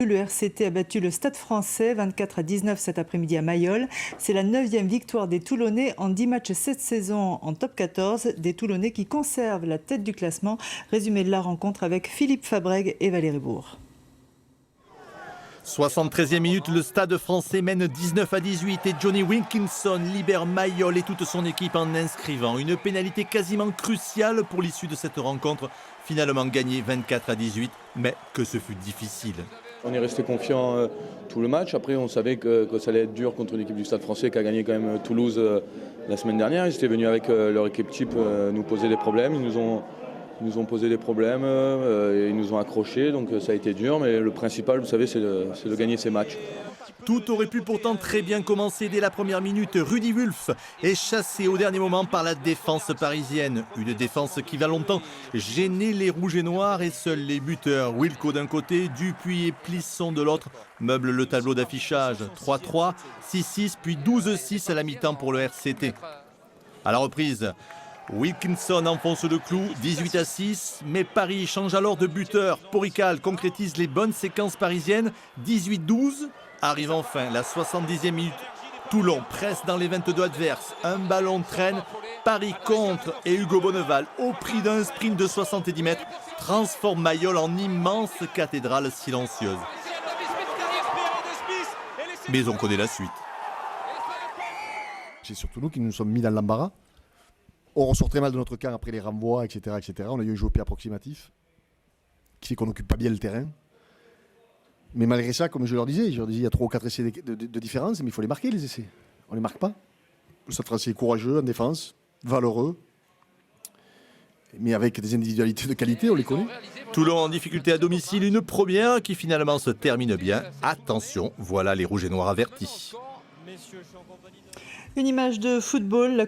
Le RCT a battu le Stade Français 24-19 cet après-midi à Mayol. C'est la 9e victoire des Toulonnais en 10 matchs cette saison en top 14. Des Toulonnais qui conservent la tête du classement. Résumé de la rencontre avec Philippe Fabrègue et Valérie Bourg. 73e minute, le Stade Français mène 19-18 et Johnny Wilkinson libère Mayol et toute son équipe en inscrivant une pénalité quasiment cruciale pour l'issue de cette rencontre, finalement gagnée 24-18, mais que ce fut difficile. On est resté confiant tout le match. Après, on savait que ça allait être dur contre l'équipe du Stade Français qui a gagné quand même Toulouse la semaine dernière. Ils étaient venus avec leur équipe type nous poser des problèmes. Ils nous ont posé des problèmes, et ils nous ont accrochés, donc ça a été dur. Mais le principal, vous savez, c'est de gagner ces matchs. Tout aurait pu pourtant très bien commencer dès la première minute. Rudy Wulff est chassé au dernier moment par la défense parisienne. Une défense qui va longtemps gêner les rouges et noirs et seuls les buteurs, Wilco d'un côté, Dupuis et Plisson de l'autre, meublent le tableau d'affichage. 3-3, 6-6 puis 12-6 à la mi-temps pour le RCT. À la reprise, Wilkinson enfonce le clou, 18-6, mais Paris change alors de buteur. Porical concrétise les bonnes séquences parisiennes, 18-12. Arrive enfin la 70e minute. Toulon presse dans les 22 adverses. Un ballon traîne. Paris contre et Hugo Bonneval, au prix d'un sprint de 70 mètres, transforme Mayol en immense cathédrale silencieuse. Mais on connaît la suite. C'est surtout nous qui nous sommes mis dans l'embarras. On ressort très mal de notre camp après les renvois, etc., etc. On a eu un jeu au pied approximatif qui fait qu'on n'occupe pas bien le terrain. Mais malgré ça, comme je leur disais, il y a 3 ou 4 essais de différence, mais il faut les marquer, les essais. On ne les marque pas. Le Stade Français est courageux en défense, valeureux, mais avec des individualités de qualité, on les connaît. Toulon en difficulté à domicile, une première qui finalement se termine bien. Attention, voilà les rouges et noirs avertis. Une image de football.